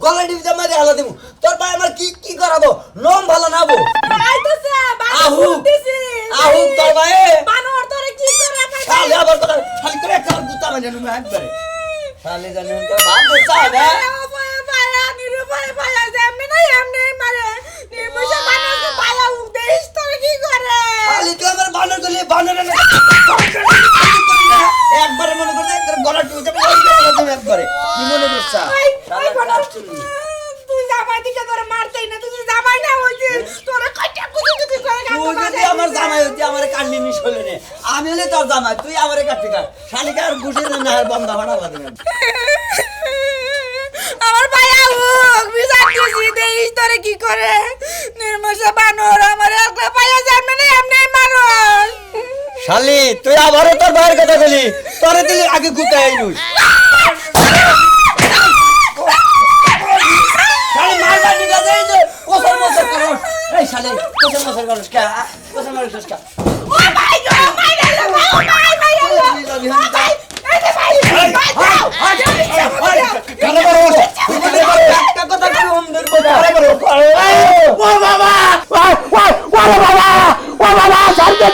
গলা টিপে মারি হালা দেবো তোর ভাই আমার কি কি করাবো নম ভালো নাবো আইতাছে আহু আহু তোর ভাই বানর তোরে কি করে শালি আবার কথা খালি করে একটা গুতা মানে নুমে একবারে শালি জানি উনকা বাপ দেছা না শালি তুই আমার বানর গলি বানর না একবারে মনে করতে গলা টিপে যাবে একবারে কি মনে করছা তুই জামাই দিকে তোরে মারতেই না তুই জামাই না হইছে তোরে কয়টা কুচি কুচি করে তুই যদি আমার জামাই হতি আমারে কান্নি নিস হইলে নে আমি হলে তোর জামাই তুই আমারে কাটি কাট শালিকা আর গুছিয়ে না আর বন্ধ ভাড়া লাগে না আমার ভাইয়া হোক বিজার দিছি দেইস তোরে কি করে নির্মশা বানর আমার একলা ভাইয়া জানবে না এমনি মানুষ শালি তুই আবারও তোর ভাইয়ের কথা বলি তোরে দিলি আগে গুতাই নুস শালি মারবা নিগা দেই যে কোসর মসর করস এই শালি কোসর মসর করস কা কোসর মসর করস কা ও ভাই গো ভাই গেল ভাই ভাই এই যে ভাই কানে বড় একটা কথা কি ওমদের বড় ও বাবা ও বাবা ছাড়তে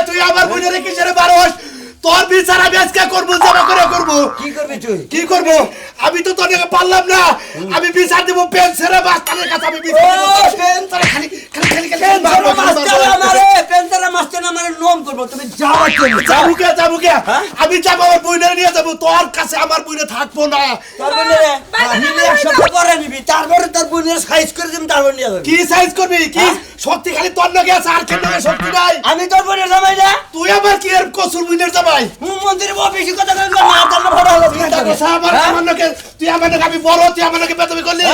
তুই আমার বোনের কিসের বারোস তোর বিচার আমি আজকে করবো জমা করে করবো কি করবি তুই কি করবো আমি তো তোর পারলাম না আমি বিচার দেবো পেন্সিলে মাস্টারের কাছে আমি বিচার দেবো খালি খালি খালি যাবো আমি যাবো আমার বোনের নিয়ে যাবো তোর কাছে আমার বোনে থাকবো না কি সাইজ করবি কি শক্তি খালি তোর নাকি আছে আর কেন শক্তি নাই আমি তোর বোনের জামাই না তুই আবার কি এর কসুর বোনের যাবাই মন্দিরে বেশি কথা তুই আমার নাকি আমি বড় তুই আমার নাকি বেতবি করলি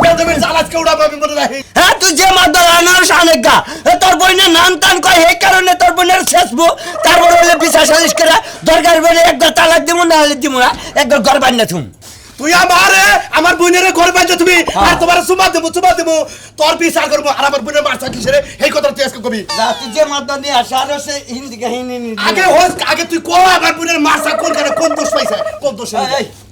বেতবি জালাজ কে উড়াবো আমি মনে রাখি হ্যাঁ তুই যে মাদার আনারস আনেগা তোর বোনের নাম টান কয় এই কারণে তোর বোনের শেষবো তারপর হলে বিচার সালিশ করে দরকার বলে একবার তালাক দিব না হলে দিব না একবার ঘর বান্না থুম তুই আমার বোনের ঘর বাঁধছো তুমি আর তোমার সুমা দেবো তোর বিচার করবো আর আমার বোনের মারছা কিসের এই কথা তুই আজকে কবি তুই যে মাদার নিয়ে আসা আর সে হিন্দি আগে তুই কো আমার বোনের মারছা কোন কারণে কোন দোষ পাইছে কোন দোষ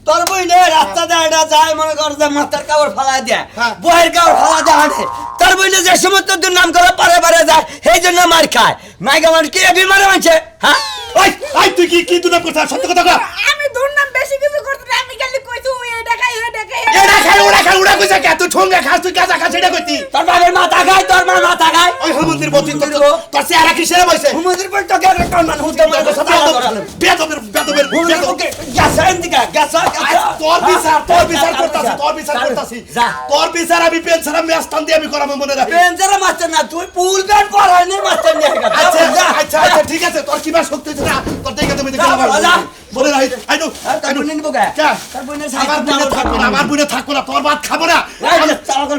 তোর বইনে রাস্তা দিয়ে এটা যায় মনে কর যে মাথার কাপড় ফালা দেয় হ্যাঁ। বইয়ের কাপড় ফালা দেয় হাঁটে তোর বইনে যে সময় তোর নাম করে পারে যায় সেই জন্য মার খায় মাইকা মানুষ কি বিমারে মানছে হ্যাঁ তুই কি তুই নাম করছিস সত্য কথা আমি দুর্নাম বেশি কিছু করতে না আমি খালি কইছি এটা খাই এটা খাই ওরা কইছে কে তুই ঠোঙ্গা খাস তুই কাঁচা খাস এটা কইতি তোর বাবার মাথা খায় তোর মার মাথা খায় ওই হলমন্দির বতিন তোর চেহারা কিসের বইছে হুমুদের পর তোকে একটা কামান হুদা মার সাথে করালাম বেদবের ওকে গাছা এন্দিকা গাছা তোর বিচার করতাছি যা তোর বিচার আমি পেনছারা মেস্তান দিয়ে আমি করাবো মনে রাখি পেনজারা মাস্টার না তুই পুল প্যান্ট পরাই নে মাস্টার নিয়ে গেল আচ্ছা ঠিক আছে তোর কিবা শক্তি আছে না তোর দেখে তুমি দেখে বলে রাখি আই নো তার বোন নিবো কে তার বোনের আমার বোনে থাকবো না তোর ভাত খাবো না চালা করে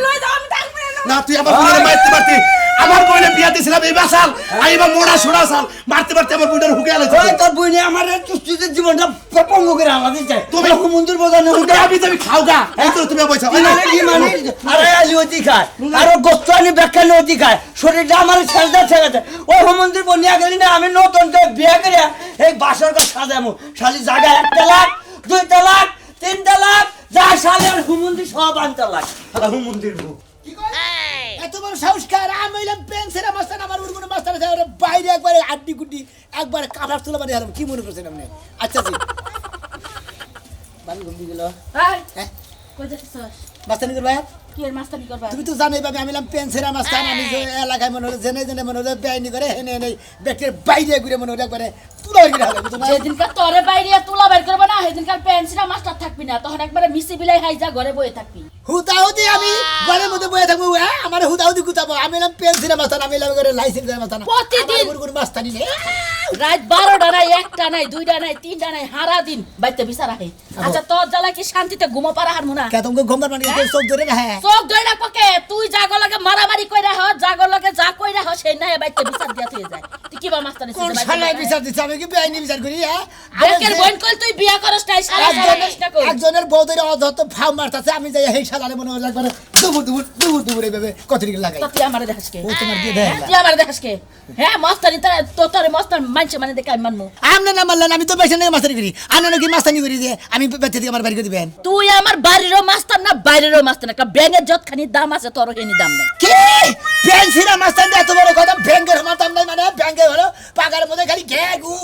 লই দাও আমি থাকব না তুই আমার বোনে মারতে পারতি আমার বোনে বিয়া দিছিলাম এই বাসাল আইবা মোড়া সোড়া সাল মারতে আমার বোনের হুকে আলাইছে ওই তোর বোনে আমার চুস্তিতে জীবনটা পঙ্গ করে আলাদা যায় তুমি হুমুন্দুর বোঝানো হুকে আমি খাওগা এই তো তুমি বলছো কি মানে আরে আলি অতি খায় আর গোস্ত আনি ব্যাখ্যা অতি খায় শরীরটা আমার ছেড়ে ছেড়ে ওই হুমুন্দুর বনিয়া গেলি না আমি নতুন বিয়ে করে এই বাসর ঘর সাজামু শালি জায়গা 1 তালাক 2 তালাক 3 তালাক যা শালের হুমুন্দি সব আন তালাক হুমুন্দির বউ এত বড় সংস্কার আমি হইলাম পেন্সিল মাস্টার আমার উড়গুলো মাস্টার আছে বাইরে একবারে আড্ডি গুড্ডি একবারে কাটার তোলা মানে হারাম কি মনে করছেন আপনি আচ্ছা জি বাড়ি ঘুম দিয়ে গেল হ্যাঁ হ্যাঁ কই যাচ্ছিস মাস্টার নিকর ভাই কি এর মাস্টারি করবা তুমি তো জানোই ভাবে আমি হইলাম পেন্সিল মাস্টার আমি যে এলাকায় মনে হলো জেনে মনে হলো বেআইনি করে হেনে নেই ব্যক্তির বাইরে ঘুরে মনে হলো একবারে তুলা হয়ে হবে তোমার যেদিনকার তোরে বাইরে তুলা বের করবে না সেদিনকার পেন্সিরা মাস্টার থাকবি না তখন একবারে মিসি বিলাই হাইজা ঘরে বসে থাকবি হুতাহুতি আমি ঘরের মধ্যে বসে থাকবো হ্যাঁ আমার হুতাহুতি গুতাবো আমি হলাম পেন্সিল মাস্টার আমি হলাম করে লাইসেন্স মাস্টার প্রতিদিন গুড়গুড় মাস্টারি নেই রাত 12টা নাই 1টা নাই 2টা নাই 3টা নাই সারা দিন বাইতে বিচার আহে আচ্ছা তোর জ্বালা কি শান্তিতে ঘুমো পারা হারমু না কে তোমাকে ঘুমবার মানে চোখ ধরে না হ্যাঁ চোখ ধরে না পকে তুই জাগো লাগে মারামারি কইরা হ জাগো লাগে যা কইরা হ সেই নাই বাইতে বিচার দিয়া তুই যায় তুই কিবা মাস্টার কোন শালায় বিচার দিচ্ছে আমি কি বেআইনি বিচার করি হ্যাঁ বেকের বোন কল তুই বিয়া করস তাই শালা চেষ্টা কর একজনের বউ ধরে অযথ ফাউ মারতাছে আমি যাই এই শালারে মনে হয় একবার দুবুর এইভাবে কতরিকে লাগাই তো তুই আমারে দেখাস কে ও তোমার দিয়ে দেয় তুই আমারে দেখাস কে হ্যাঁ মাস্টারি তোর মাস্টার মানছে মানে দেখে আমি মানমু আমনে না মারলেন আমি তো বেশি নিয়ে মাস্টারি করি আনানো কি মাস্তানি করি দিয়ে আমি বেঁচে থেকে আমার বাড়ি করে দিবেন তুই আমার বাড়িরও মাস্টার না বাইরেরও মাস্টার একটা ব্যাঙের যতখানি দাম আছে তোর হেনি দাম নাই কি পেন্সিলা মাস্তান এত বড় কথা ব্যাংকের মাতাম নাই মানে ব্যাংকে হলো পাকার মধ্যে খালি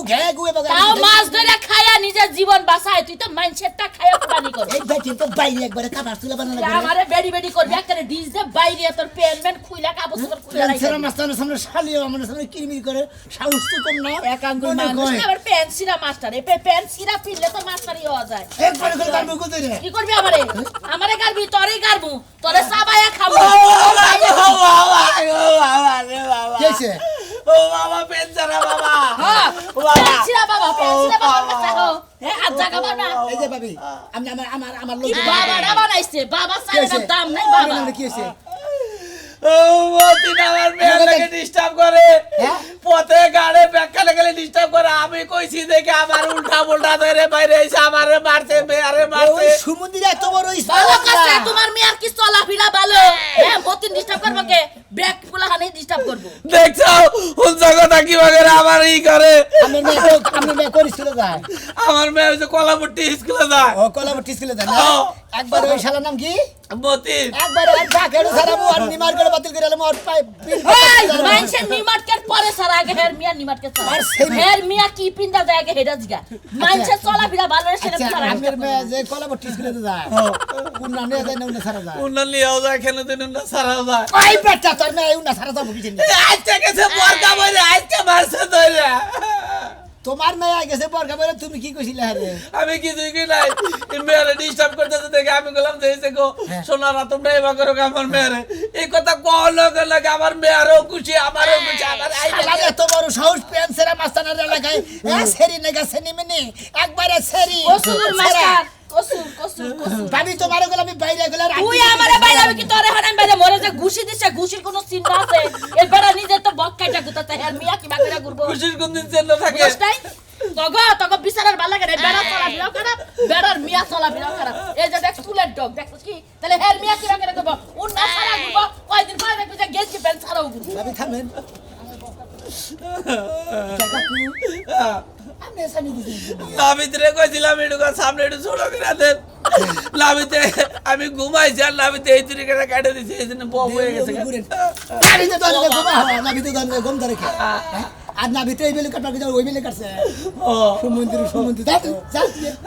ঘ্যাগু এবং তাও মাছ ধরে খায়া নিজের জীবন বাঁচায় তুই তো মাইনছেটটা খায়া পানি কর এই বেটি তো বাইরে একবারে কাবার তুলে বানানো আমারে বেডি বেডি করবি একটা ডিজ দে বাইরে তোর পেনমেন্ট খুইলা কাগজ তোর খুইলা পেন্সিলা মাস্তানের সামনে শালিও আমার সামনে কিরমির করে সাহস তো কম না এক আঙ্গুল মানুষ আবার পেন্সিরা মাস্টার এই পেন্সিরা ফিরলে তো মাস্টারই হওয়া যায় একবারে করে কাম করতে রে কি করবি আমারে গারবি তোরই গারবু তোরে সাবায়া খাবো কেছে ও বাবা পেনসারা বাবা হ্যাঁ বাবা পেন্সিরা বাবা কাছে হো হ্যাঁ আজ জায়গা বানা এই যে ভাবি আমি আমার লোক কি বাবাটা বানাইছে বাবা সাইনের দাম নাই বাবা কি হইছে ও মতিন আমার মেয়েটাকে ডিস্টার্ব করে পথে গাড়ে ব্যাখ্যা লেগে ডিস্টার্ব করে আমি কইছি দেখে আমার উল্টা পুল্টা ধরে বাইরে এসে আমারে মারছে মেয়ারে মারছে ওই সমুদ্রে এত বড় ভালো কাছে তোমার মেয়ার কি চলাফেরা ভালো হ্যাঁ মতিন ডিস্টার্ব করব কে ব্যাক ফুলা খানে ডিস্টার্ব করব দেখছো কোন জায়গাটা কি বাগেরা আমার ই করে আমি মেয়ে করিছিল যায় আমার মেয়ে হচ্ছে কলাপট্টি স্কুলে যায় ও কলাবটি ছিল যায় না একবার ওই শালার নাম কি মতিন একবার আর ডাকেড়ো সারাবো আর নিমার করে বাতিল করে আলম আর পাই এই মাইনসের নিমাটকের পরে সারা আগে হের মিয়া নিমাটকে সারা আর সেই হের মিয়া কি পিন্দা যায় আগে হেডা জিগা মাইনসের চলাফেরা ভালো রে সেটা আচ্ছা সারা আমের মেয়ে যে কলাবটি ছিল যায় কোন নামে যায় না উনি সারা যায় উন্নলিয়াও যায় কেন দিন না সারাও যায় ওই বেটা তোর মেয়ে উনি সারা যাবো কি জানি আজকে গেছে বরকা বইরে আজকে মারছে ধরে তোমার মেয়ে গেছে বরকা বলে তুমি কি কইছিলে আরে আমি কিছুই কি নাই মেয়েরে ডিস্টার্ব করতেছে দেখে আমি বললাম যে এসে গো সোনারা তোমরা এবার করো আমার মেয়েরে এই কথা কহলো লাগে আমার মেয়েরও খুশি আমারও খুশি আমার শালা এত বড় সাহস পেন্সিলা মাস্তানের এলাকায় সেরি নেগা সেনিমিনি একবারে সেরি কসুর মাস্টার কসুর ভাবি তোমার গলা আমি বাইরে গেলে তুই আমারে বাইরে আমি কি তোরে হারাম বাইরে মরে যে ঘুষি দিছে ঘুষির কোনো চিন্তা আছে এবারে নিজে তো বক্কাইটা গুতাতে হের মিয়া কি বাগরা ঘুরবো খুশির কোন দিন চেন থাকে বুঝছাই তগো বিচারের ভালো লাগে বেড়া চলা ফিরাও খারাপ বেড়ার মিয়া চলা ফিরাও খারাপ এই যে দেখ স্কুলের ডগ দেখছিস কি তাহলে হের মিয়া কি বাগরা করব উন্না সারা ঘুরবো কয়দিন পরে দেখবি যে গেঞ্জি প্যান্ট ছাড়াও ঘুরবো ভাবি থামেন আমি সানি দিছি নাবিতে কইছিলাম এটুকু সামনে একটু ছোট করে দেন নাবিতে আমি ঘুমাইছি আর নাবিতে এই তরিকাটা কেটে দিছি এই জন্য বউ হয়ে গেছে নাবিতে তো ঘুমা হয় নাবিতে তো ঘুম ধরে আর নাবিতে এই বেলে কাটা ওই বেলে কাটছে ও সমুদ্র যা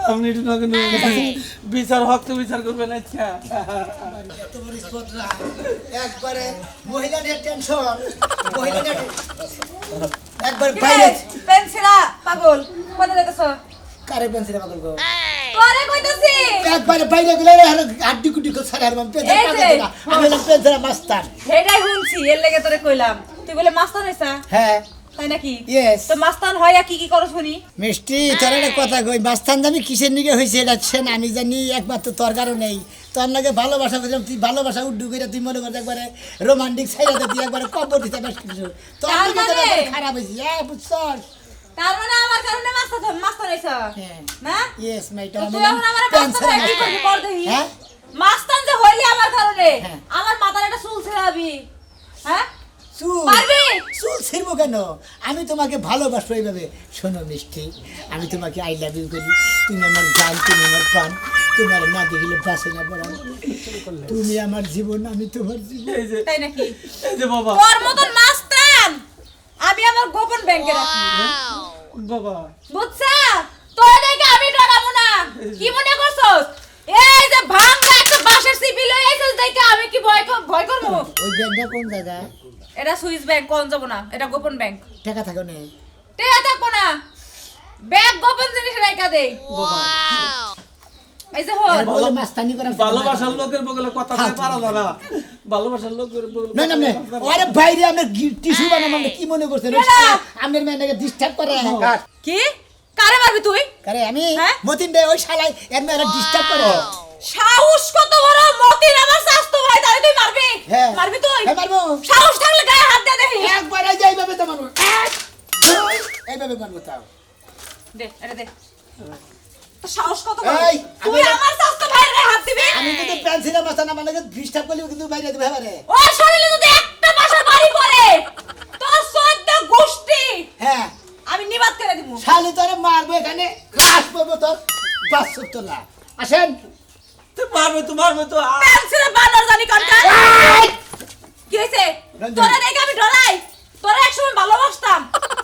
আপনি একটু নগর বিচার হক তো বিচার করবেন আচ্ছা একবারে মহিলাদের টেনশন মহিলাদের একবার বাইরে পেন্সিলা পাগল কোনে দেখছো কারে পেন্সিল পাগল গো তোরে কইতাছি একবারে বাইরে গেলে হাড্ডি কুড্ডি কো ছাড়ার মান পেন্সিল এই যে। পাগল না আমি হলাম পেন্সিল মাস্টার হেডাই হুনছি এর লাগি তোরে কইলাম তুই বলে মাস্তান হইছা হ্যাঁ তাই নাকি Yes. তো মাস্তান হইয়া কি করছ শুনি মিষ্টি তোর একটা কথা কই মাস্তান জানি কিসের নিকে হয়েছে এটা সেন আমি জানি একমাত্র তোর কারণেই তোর নাকি ভালোবাসা বুঝলাম তুই ভালোবাসা উড্ডু করে তুই মনে কর একবারে রোমান্টিক সাইডে তুই একবারে কবর দিতে বেশ কিছু তোর তার নাকি তো মানে? একবারে খারাপ হয়েছে বুঝছস তার মানে আমার কারণে মাস্তান হইছা হ্যাঁ। না ইয়েস মাইটা তো তুই এখন আমার মাস্তান হয়ে কি করবি কর দেহি হ্যাঁ মাস্তান যে হইলি আমার কারণে হ্যাঁ। আমার মাথার একটা চুল ছেড়াবি হ্যাঁ চুল পারবি? চুল ছিড়বো কেন আমি তোমাকে ভালোবাসবো এইভাবে শোনো মিষ্টি আমি তোমাকে আই লাভ ইউ করি তুমি আমার গান তুমি আমার প্রাণ তোমার না দেখিলে বাসে না পড়ান তুমি আমার জীবন আমি তোমার জীবন এই যে তাই নাকি এই যে বাবা তোর মতন মাস্তান আমি আমার গোপন ব্যাংকে রাখি বাবা বুঝছা তোর দেখে আমি ডরাবো না কি মনে করছস এই যে ভাঙা একটা বাঁশের সিপি লই আইছস দেখে আমি কি ভয় করব ওই ব্যাংকটা কোন জায়গায় এটা সুইস ব্যাংক কোন যাব না এটা গোপন ব্যাংক টাকা থাকো নেই টেয়া থাকবো না ব্যাংক গোপন জিনিস রাখা দেই এই যে হল বলে মাস্তানি করা ভালোবাসার লোকের বগলে কথা কই পারা যায় না ভালোবাসার লোকের বগলে না না না আরে বাইরে আমরা টিস্যু বানাবো আমরা কি মনে করছেন আমের মেয়েকে ডিস্টার্ব করে কি কারে মারবি তুই আরে আমি হ্যাঁ? মতিন দে ওই শালাই এর মেয়েরা ডিস্টার্ব করে সাহস কত বড় মতিন আমার শাস্ত ভাই তারে তুই মারবি হ্যাঁ। মারবি তুই হ্যাঁ মারবো সাহস থাকলে গায়ে হাত দে দেখি একবার যাইবে তো মানুষ এইভাবে মারবো তাও দে আরে দে তো সাহস কত এই, তুই আমি- আমার স্বাস্থ্য ভাইরে হাত দিবি আমি কিন্তু পেন্সিলে মাস্টার না মানে ডিস্টার্ব করলেও কিন্তু বাইরে দেবে এবারে ও শরীরে যদি একটা বাসার বাড়ি পড়ে তোর সদ্য গোষ্ঠী হ্যাঁ আমি নিবাদ করে দিব শালি তোরে মারবো এখানে ক্লাস করবো তোর বাস সত্য না আসেন তুই মারবে তো মারবে তো পেন্সিলে বানর জানি কোনটা কি হইছে রঞ্জন। তোরা দেখে আমি ডরাই তোরা একসময় ভালোবাসতাম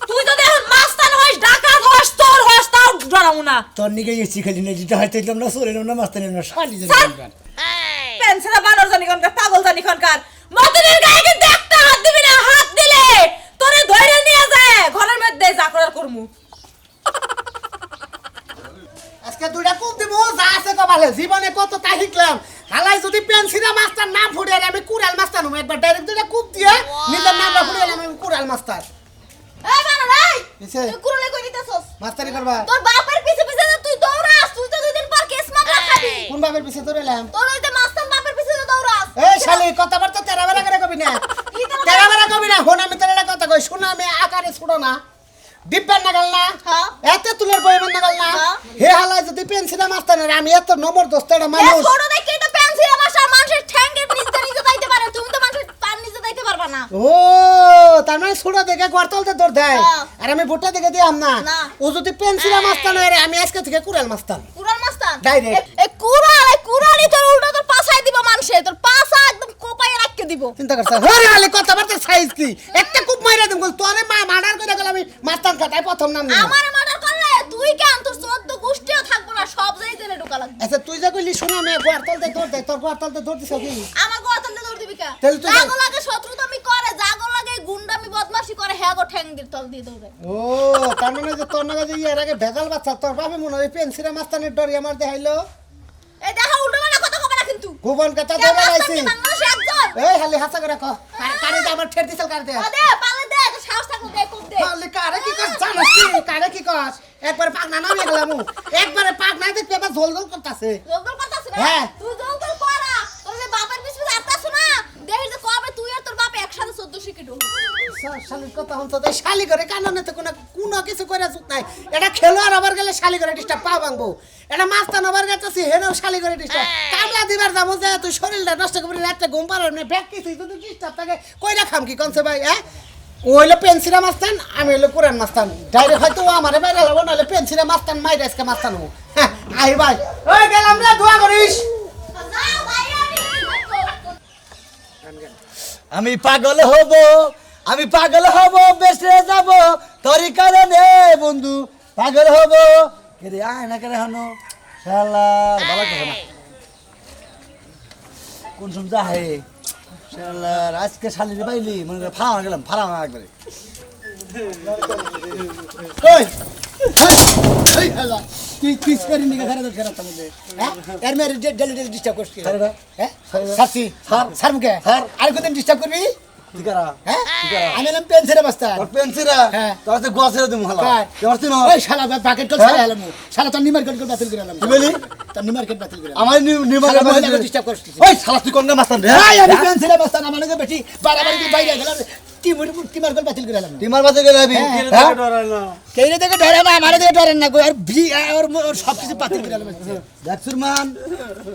তুই যদি এখন মাস্তান হইস ডাকাত হইস তোর হইস তাও ডরামু না তোর নিকে এসছি খালি না যেটা হয়তো এলাম না সরে না মাস্টার না শালি স্যার। পেন্সিলে বানর জানি কোনটা পাগল জানি কোনকার মতনের গায়ে কিন্তু একটা হাত দিবি না হাত দিলে তোরে ধরে নিয়ে যায় ঘরের মধ্যে যা করার করমু আজকে দুইটা কূপ দিব যা আছে কপালে জীবনে কত তা শিখলাম হালাই যদি পেন্সিলা মাস্টার নাম ফুটে আমি কুড়াল মাস্টার নুম একবার ডাইরেক্ট দুইটা কূপ দিয়ে নিজের নামটা ফুটে আমি কুড়াল মাস্টার এই বানর এই কিসে? তুই কুরলে কই দিতেছস মাস্টারি করবা তোর বাপের পিছে পিছে যে তুই দৌড়াস তুই তো দুই দিন পর কেস মামলা খাবি কোন বাপের পিছে ধরে এলাম তোর ওই যে মাস্তান বাপের পিছে যে দৌড়াস এই শালি কথাবার্তা তেরা বেড়া করে কবি না কি তেরা তেরা বেড়া কবি না হন আমি তেরা কথা কই শুনো আমি আকারে ছুড়ো না ডিব্বার নাগাল না হ্যাঁ। এতে তুলের বইমের নাগাল না হ্যাঁ। হে হালাই যদি পেন্সিলা মাস্টার আমি এত নম্বর দোস্ত এটা এ মানুষ ছোট দেখে তো পেন্সিল ভাষা মানুষের ঠ্যাঙ্গের নিচে নিচে যাইতে পারে তুমি তো মানুষের পান নিচে যাইতে পারবা না ও তার মানে ছোট দেখে গড়তলতে দৌড় দেয় হ্যাঁ। আর আমি ভুট্টা দেখে দিলাম না না। ও যদি পেন্সিলা মাস্টার নয় রে, আমি আজকে থেকে কুড়াল মাস্টার কুরাল মাস্তান Direct. এ কুরালি তোর উল্টো তোর পাছায় দিব মানুষে তোর পাছা একদম কোপায় রাখকে দিব চিন্তা করছ হরে হালে কথাবার্তা সাইজ কি একটা কুপ মাইরা দেব তোরে মা মার্ডার করে গেল আমি মাস্টার কাটাই প্রথম নাম নিলাম। আমার মার্ডার করলে তুই কেন তোর 14 গোষ্ঠীও থাকবো না সব জায়গায় জেলে ঢোকা লাগবে আচ্ছা তুই যা কইলি শোনা আমি গড়তলতে দৌড় দেয় তোর গড়তলতে দৌড় দিছ কি আমার গোয়াতলে দৌড় দিবি কা তাহলে তুই জাগো লাগে শত্রুতামি করে জাগো লাগে গুন্ডামি বদমাশি করে হ্যাঁ গো ঠ্যাং দিয়ে তল দিয়ে দৌড়ে ও তার মানে যে তোর নাগাদ এর আগে ভেজাল বাচ্চা তোর বাপে মনে হয় পেন্সিলা মাস্টারের ডরি আমার দেখাইলো এই দেখা উল্টো মানে কথা কবে না কিন্তু গোপন কথা কে ধরে মাস্তান লাইছি কি বাংলাদেশে একজন এই হালে হাসা করে কহ কারে যে আমার ঠের দিছল কার দে ও দে পালে দে তো সাহস থাকলে দে কোপ দে হালে কারে কি কর জানিস কি কারে কি কর একবার পাগনা নামে গেলাম একবারে পাগনা দেখতে এবার ঝোল ঝোল করতেছে জলদল করতাছ না হ্যাঁ। তুই জলদল করা তোর যে বাপের পিছু যাতাছ না দেখিস যে কবে তুই আর তোর বাপ একসাথে 14 শিখে ঢোক শালির কথা হন তো শালি করে কাননে তো কোনো কিছু করে জুত নাই এটা খেলোয়াড় আবার গেলে শালি করে ডিস্টার্ব পা ভাঙবো এটা মাস্তান আবার গেছে হেনেও শালি করে ডিস্টার্ব কামলা দিবার যাবো যে তুই শরীরটা নষ্ট করে রাত্রে ঘুম পারার না ব্যাগ কিছু যদি ডিস্টার্ব থাকে কইরা খাম কি কনছে ভাই হ্যাঁ ও হইলো পেন্সিলা মাস্তান আমি হইলো কোরআন মাস্তান ডাইরেক্ট হয়তো ও আমারে বাইরে লাগবো নাহলে পেন্সিলা মাস্তান মাইরে আজকে মাস্তান হবো হ্যাঁ আই ভাই ওই গেলাম রে দোয়া করিস যাও ভাই আমি পাগল হব আমি পাগল হব বেসে যাব তোরই কারণে বন্ধু পাগল হব কেরে আয় না কেরে হানো শালা ভালো কথা না কোন সময় যা হে শালা আজকে শালিরে পাইলি মনে করে ফাড়া গেলাম ফাড়া একবারে ওই এই হালা তুই কিস করে নিকে ঘরে তো খেলা তাহলে হ্যাঁ এর মেরে ডেলি ডেলি ডিস্টার্ব করছিস স্যার ভাই। হ্যাঁ সাসি স্যার স্যার মুকে স্যার। আর কোনদিন ডিস্টার্ব করবি ঠিকারা হ্যাঁ আমি এলাম পেন্সিলে মাস্টার তোর পেন্সিরা হ্যাঁ। তোর তো গোসের দিমু হালা কার? তোর তুই না ওই শালা বাকেট কল হ্যাঁ? ছাড়া এলাম শালা তোর নিমার্কেট কল বাতিল করে এলাম কি বলি? তোর নিমার্কেট বাতিল করে এলাম আমার নিমার শালা মহিলাকে ডিস্টার্ব করছিস ওই শালা তুই কোন মাস্টার রে এই আমি পেন্সিলে মাস্টার আমার লগে বেটি বাড়াবাড়ি বাইরে গেলাম টিমার কল বাতিল করে এলাম টিমার বাজে গেলে আবি হ্যাঁ? কেইরে থেকে ডরে না আমারে থেকে ডরে না কই আর ভি আর সব কিছু বাতিল করে এলাম দেখছুর মান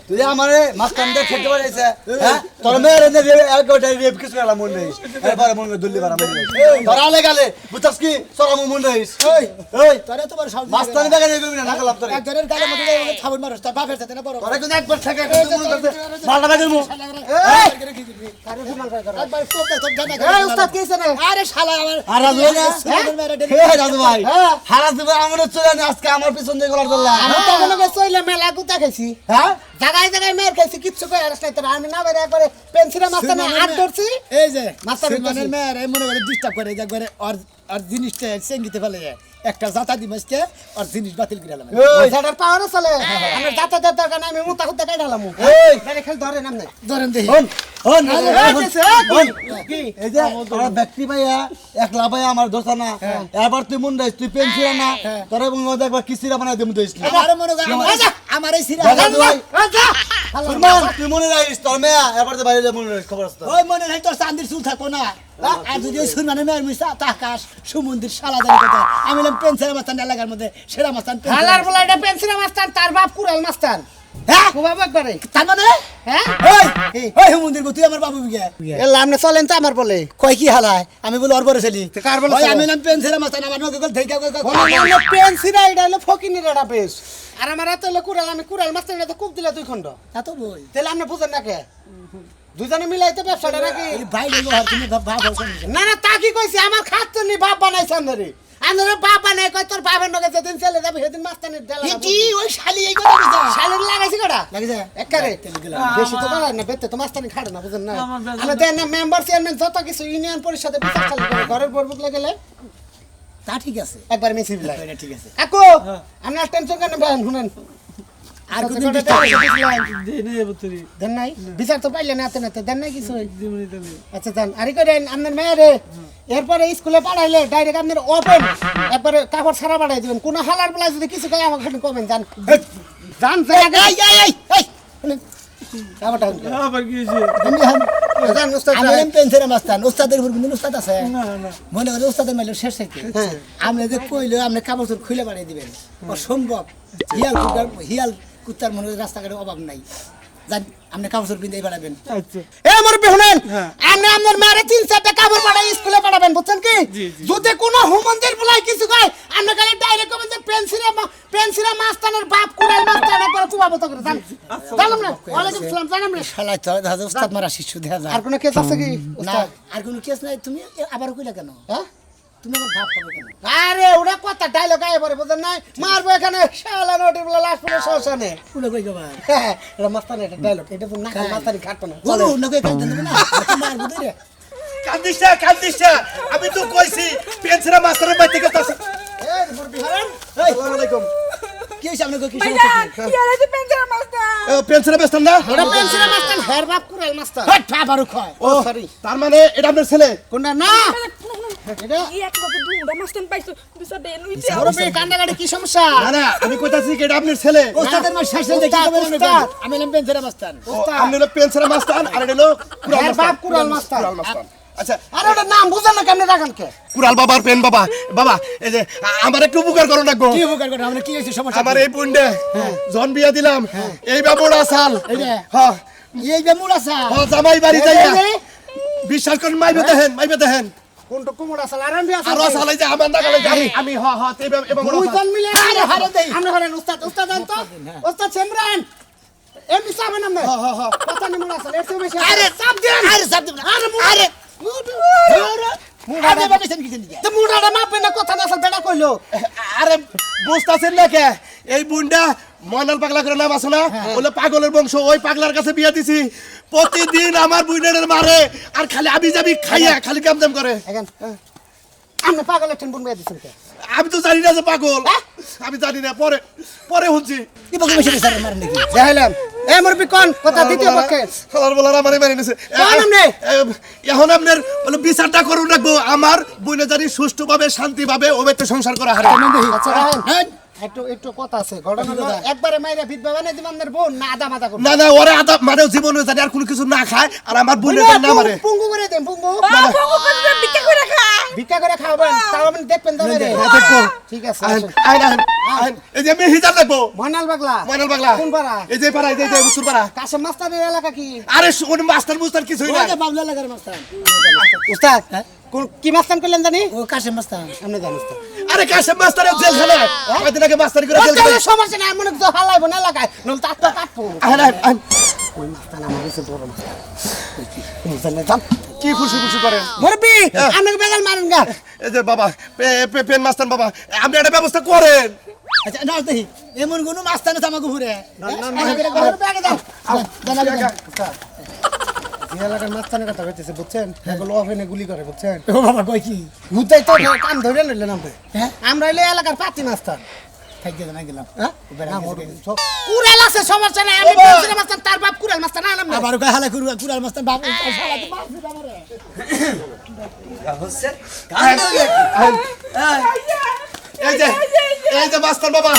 তুই আমারে মাস্টারদে খেতে পারিছে হ্যাঁ তোর মেরে নে এক গোটা রেপ কিছু এলা মন নেই এরপরে মন দুল্লি বারা মন নেই ধরালে গেলে বুঝছস কি সরম মন নেই ওই ওই তোরে তোমার সব মাস্টার বেগে নেই কবি না নাকলাম তোরে একজনের গালে মধ্যে ছাবন মারছ তার বাপের সাথে না বড় তোরে কিন্তু একবার ঠেকা মন করতে মালটা বেগে মু এই কারে ফিমাল করে করো একবার কোপ দে তোর জানা এই উস্তাদ কইছে না আরে শালা আমার আর রাজু না হে রাজু ভাই হারাস দিব আমার চলে না আজকে আমার পিছন দিয়ে গলার ধরলা আমি তো মনে করছি ওইলা মেলা গুতা খাইছি হ্যাঁ জায়গায় জায়গায় মেয়ের খাইছি কিচ্ছু কই আরস নাই তোর আমি না বেরে একবারে পেন্সিলে মাস্টার না হাত ধরছি এই যে মাস্টার সুলমানের মেয়ের এই মনে করে ডিস্টার্ব করে যে করে আর জিনিসটা সেঙ্গিতে ফেলে একটা জাতা দিমাসকে আর জিনিস বাতিল করে এলাম ওই জাটার পাওয়ার চলে আমি যাতে যাতে কারণে আমি মুতা খুঁতে কাই ঢালাম এই মেরে খেল ধরে নাম নাই ধরেন দেখি শোন এই যে আমার ব্যক্তি ভাইয়া একলা ভাইয়া আমার দোষা না এবার তুই মন রাইস তুই পেন্সিল না তোর এবং একবার কিসিরা বানাই দেব দইস না আমার মনে আমার এই সিরা তুই মনে রাইস তোর মেয়া এবার তো বাইরে মনে রাইস খবর আছে ওই মনে নাই তোর চাঁদির চুল থাকবো না আর যদি ওই সুরমানে মেয়ের মিশা তাকাশ সমুদ্রের সালাদারি কথা আমি হলাম পেন্সিলের মাস্তান এলাকার মধ্যে সেরা মাস্তান হালার বলা এটা পেন্সিল মাস্টার তার বাপ কুড়াল মাস্টার হ্যাঁ বাবা একবারে তার মানে হ্যাঁ ওই সমুদ্রের তুই আমার বাবু বিগে এলা আপনি চলেন তো আমার বলে কয় কি হালায় আমি বলে ওর বড় ছেলে কার বলে ওই আমি হলাম পেন্সিলের মাস্তান আমার নগে গল থেকে পেন্সিল এটা হলো ফকিনের এটা বেশ আর আমার হাতে হলো কুড়াল আমি কুড়াল মাস্টার এটা খুব দিলা দুই খন্ড এত বই তাহলে আপনি বুঝেন না কে দুজনে মিলাইতে ব্যবসাটা নাকি ভাই লেগো আর তুমি ভাব না না তা কি কইছি আমার খাচ্ছে নি বাপ বানাইছে আন্দরে আন্দরে বাপ বানাই কই তোর বাবার নগে যেদিন চলে যাবে সেদিন মাস্তানের দেলা কি ওই শালি এই কথা কইতা শালের লাগাইছি কটা লাগিছে একবারে বেশি তো বাড়ায় না বেতে তো মাস্তানি খাড়ে না বুঝেন না আমরা দেন না মেম্বার চেয়ারম্যান যত কিছু ইউনিয়ন পরিষদে বিচার চালু করে ঘরের বরবুক গেলে তা ঠিক আছে একবার মিছিল লাই এটা ঠিক আছে আকো আমরা টেনশন কেন ভাই শুনেন আর কোন দেন নাই বিচার তো পাইলে না না দেন নাই কিছু আচ্ছা দেন আরে করেন আপনার মেয়েরে এরপরে স্কুলে পাঠাইলে ডাইরেক্ট আপনার ওপেন একবারে কাপড় ছাড়া পাঠাই দিবেন কোন হালার বেলা যদি কিছু কয় আমাকে খালি কমেন জান জান এই এই এই কাপড়টা আবার কি হয়েছে? জান উস্তাদ আমি হলাম পেন্সিলের মাস্তান উস্তাদের উপর কিন্তু উস্তাদ আছে মনে করে উস্তাদের মাইলে শেষ থেকে আপনি যে কইলো আপনি কাপড় চোপড় খুলে বাড়িয়ে দিবেন অসম্ভব হিয়াল কুত্তার মনে হয় রাস্তাঘাটে অভাব নাই জান আপনি কাপড় চোপড় পিন্ধাই বাড়াবেন আচ্ছা এ আমার বেহুনেন আপনি আপনার মারে 3-4টা কাপড় পাঠাই স্কুলে পাঠাবেন বুঝছেন কি যদি কোনো হুমন্দির বলাই কিছু কয় আপনি খালি ডাইরেক্ট কবেন যে পেন্সিলে মাস্তানের বাপ কুড়াল মাস্তানের পরে কুবাবো তো করে জান জানলাম না ওয়ালাইকুম আসসালাম জানাম না শালা তো দাদা উস্তাদ মারা শিশু দেখা যায় আর কোনো কেস আছে কি না আর কোনো কেস নাই তুমি আবার কইলা কেন হ্যাঁ তুমি আমার ভাব হবে কেন আরে ওটা কথা ডায়লগ আয় পরে বুঝেন নাই মারবো এখানে শালা নোটি বলে লাশ পুরো শ্মশানে কুলে কই গবা এটা মাস্তানি এটা ডায়লগ এটা তো না মাস্তানি খাটতো না বলো নকে কাজ দেন না মার বুদরে কান্দিস না আমি তো কইছি পেন্সিলের মাস্টারের বাড়ি থেকে তাছে এই মুরবি হারাম আসসালামু আলাইকুম কি হইছে আপনি কি সমস্যা পেন্সিলের মাস্টার না ওটা পেন্সিলে মাস্তান হের বাপ কুড়াল মাস্তান হট পা বারু কয় ও সরি তার মানে এটা আপনার ছেলে কোনটা না এটা মুরবি কান্দাগাড়ি কি সমস্যা না না আমি কইতাছি কি এটা আপনার ছেলে ওস্তাদের মার শেষ দেখি উস্তাদ, কবে উস্তাদ। আমি হলাম পেন্সিলের মাস্তান ও, আপনি হলো পেন্সিলের মাস্টার আর এটা হলো কুড়াল হের মাস্টার বাপ কুড়াল মাস্তান কুড়াল মাস্টার আচ্ছা আরে ওটা নাম বুঝেন না কেমনে রাখান কে কুড়াল বাবার পেন বাবা বাবা এই যে আমার একটু উপকার করো না গো কি উপকার করে আমরা কি হইছে সমস্যা আমার এই পুন্ডে জন বিয়া দিলাম এই বাবুড়া সাল এইটা? হ্যাঁ এই যে মুড়া সা হ্যাঁ জামাই বাড়ি যাইয়া বিশ্বাস করেন মাইবে দেখেন কোনটা কুমড়া আছে আরাম দিয়া আর সালাই যে আমার নাগালে যাই আমি হ্যাঁ হ্যাঁ এই বাবুড়া দুইজন মিলে আরে হারে দেই। আমরা হরেন উস্তাদ উস্তাদ জান তো উস্তাদ সেমরান এমনি চাবেন আমরা কথা নি মুড়া আছে এর চেয়ে বেশি আরে চাপ দেন আরে চাপ দেন আরে আরে আরে বাবা সেন কিছু নিয়ে তো মুড়াটা মাপবে না কথা না আসল বেটা কইলো আরে বুঝতাছেন না কে এই বুন্ডা ময়নাল পাগলা করে নাম আছে না বলে পাগলের বংশ ওই পাগলার কাছে বিয়া দিছি প্রতিদিন আমার বুইনের মারে আর খালি আবি যাবি খাইয়া খালি কামজাম করে এখন আপনি পাগলের টেন বুনবে দিছেন কে আমি তো জানি না যে পাগল আমি জানি না পরে পরে শুনছি কি বকে বসে স্যার মারেন নাকি দেখাইলাম এ মুরবি কোন কথা দ্বিতীয় পক্ষে খালার বলার আমারে মেরে নিছে কোন আমনে? এখন আপনার বলে বিচারটা করুন রাখবো আমার বুইনে জানি সুষ্ঠুভাবে শান্তিভাবে ওবেতে সংসার করা হারে আচ্ছা রাহেন একটু কথা আছে ঘটনা হলো একবারে মাইরা ভিত বাবা নাই দিমানের বোন না আদা মাদা করবে না না ওরে আদা মানে জীবনে জানি আর কোনো কিছু না খায় আর আমার বুইনে জানি না মারে পুঙ্গু করে দেন পুঙ্গু ভিক্ষা করে খা ভিক্ষা করে খাওয়াবেন তাও আপনি দেখবেন তবে রে দেখবো ঠিক আছে আহেন, আহেন, আহেন, আহেন। এই যে আমি হিজাব দেখবো ময়নাল পাগলা ময়নাল পাগলা কোন পাড়া এই যে পাড়া এই যে উত্তর পাড়া কাশেম মাস্টারের এলাকা কি আরে শুন মাস্টার মুস্টার কিছুই না ওই যে বাবলা লাগার মাস্তান উস্তাদ কি মাস্তান করলেন জানি ও কাশেম মাস্তান আপনি জানেন উস্তাদ আরে কাশেম মাস্টারের জেল খেলে কয়দিন আগে মাস্টারি করে জেল খেলে সমস্যা নাই মনে তো হালাইবো না এলাকায় নল তাত্তা কাটবো আহেন, আহেন, আহেন। ওই মাস্তান আমার কাছে বড় মাস্তান জান কি খুশি খুশি করেন মুরবি আমাকে বেগাল মারেন গা এই যে বাবা পেন মাস্টার বাবা আপনি একটা ব্যবস্থা করেন আচ্ছা না দেখি এমন কোন মাস্তান আছে আমাকে ঘুরে এলাকার মাস্তানের কথা কইতেছে বুঝছেন এগুলো অফেনে গুলি করে বুঝছেন ও বাবা কই কি হুতাই তো কাম ধরে নিলেন আমরা হ্যাঁ? আমরা এলে এলাকার পাতি মাস্তান খাইতে না গেলাম হ্যাঁ? বেড়া না, গেছে মোর- গেছে। তো কুড়াল আছে, সমস্যা নাই। আমি বাবা। পেন্সিলের মাস্তান, তার বাপ কুড়াল মাস্তান, আনলাম না। আবার ওকে হালা কুড়াল মাস্তান বাপ শালা তো মারছে আমারে হচ্ছে কান্দো নাকি? এই যে মাস্টার বাবা,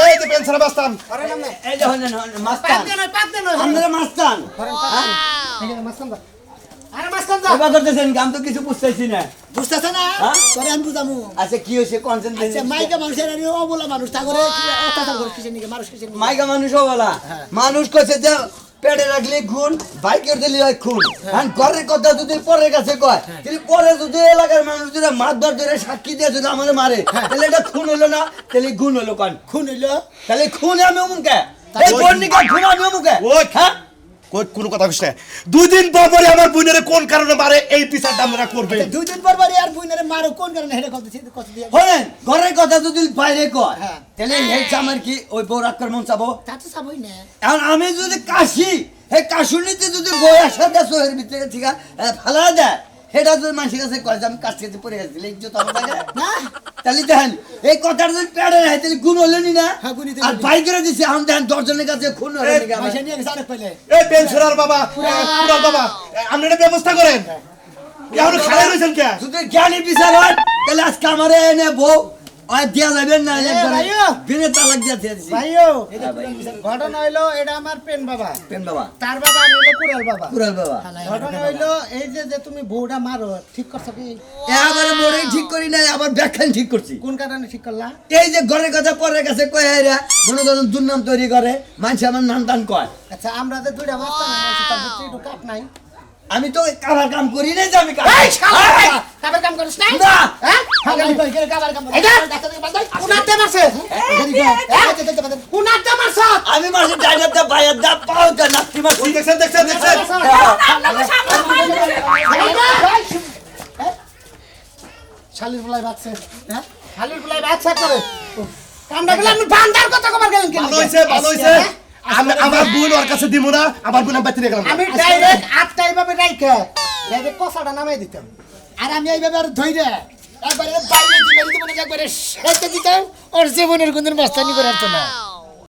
এই যে পেনশনের মাস্টার। আরে নাম না। এই যে হলেন মাস্তান পাক দেন, পাক দেন, আপনারা মাস্তান মাস্তান দা। আরে মাস্তান দা। এবার করতেছেন আমি তো কিছু বুঝতেছি না বুঝতেছ না হ্যাঁ? তোরে আমি বুঝামু আচ্ছা কি হয়েছে আচ্ছা কনসেন্ট্রেশন মাইকা মানুষের আর অবলা মানুষ তা করে অত্যাচার করে কিসের নিকে মানুষ কিসের নিকে মাইকা মানুষও বলা মানুষ কইছে যে পেটে রাখলে খুন বাইকের দিলে হয় খুন আর ঘরের কথা যদি পরের কাছে কয় তাহলে পরে যদি এলাকার মানুষ যদি মারধর ধরে সাক্ষী দিয়ে যদি আমাদের মারে তাহলে এটা খুন হলো না তাহলে গুণ হলো কান খুন হইলো তাহলে খুন আমি অমুকে এই বর্ণিকা খুন আমি অমুকে ওই হ্যাঁ কোন কথা কইছ না? 2 দিন পর পরে আমার বোনের কোন কারণে মারে এই বিচারটা আমরা করবে। 2 দিন পর পরে আর বুইনারে মারো কোন কারণে হেডে কত দিয়ে হলেন ঘরের কথা যদি বাইরে কয় হ্যাঁ। তাহলে এই আমার কি ওই বউ আক্রমণ চাবো তা তো সবই না এখন আমি যদি কাশি এই কাশুনিতে যদি বই আসা দেয় শহরের ভিতরে ঠিক আছে ফালা দেয় সেটা যদি মানুষের কাছে কয় যে আমি কাছ থেকে পড়ে গেছি ইজ্জত আমার লাগে না তাহলে দেখেন এই কথাটা যদি পেড়ে রাখে তাহলে গুণ হলেনি না হ্যাঁ, গুণিতে আর বাই করে দিছে এখন দেখেন 10 জনের কাছে খুন হলো নাকি আমার? পয়সা নিয়ে গেছে আরেক পাইলে এই পেনশনার বাবা, কুড়াল বাবা, আপনি একটা ব্যবস্থা করেন। এখন খালি রইছেন কে? যদি জ্ঞানী বিচার হয় তাহলে আজকে আমার এনে বউ আর দেয়া যাবেন না একবারে ভাইও। বিনে তালাক দিয়ে দিয়েছি ভাইও, হ্যাঁ, ভাই। ঘটনা হইলো এটা আমার পেন বাবা, পেন বাবা তার বাবা আমি হইলো কুড়াল বাবা। কুড়াল বাবা ঘটনা হইলো এই যে তুমি বউটা মারো, ঠিক করছো কি? এবারে মোড়েই ঠিক করি নাই আবার ব্যাখ্যান ঠিক করছি কোন কারণে ঠিক করলা? এই যে ঘরের কথা পরের কাছে কয় এরা মনে করেন দুর্নাম তৈরি করে মানুষ আমার নাম টান কয় আচ্ছা আমরা যে দুইটা মাস্তান আছি তার ভিতরে একটু কাট নাই। আমি তো কাবার কাম করি নাই যে আমি কাম এই শালা, কাবার কাম করিস নাই? না হ্যাঁ? হাগালি কই কে কাবার কাম এটা? কুনাতে মারছে? কুনাতে মারছে? আমি মাসে ডাইনারটা বাইরে দা পাউটা নাতি মাসি দেখছেন দেখছেন দেখছেন? শালির বলাই বাচ্চা, হ্যাঁ? শালির বলাই বাচ্চা করে। কামড়া বলে আমি বান্দার কথা কবার গেলেন কেন? ভালো হইছে, ভালো হইছে। আমার বোন ওর কাছে দিব না, আমার বোন আমি বাইতে নিয়ে গেলাম না। আমি ডাইরেক্ট আটটা এইভাবে রাইখে ডাইরেক্ট কষাটা নামাই দিতাম। আর আমি এইভাবে আর ধইরে একবারে বাইরে দিতে একবারে সেতে দিতাম ওর জীবনের কোনদিন বস্তানি করে আসতো না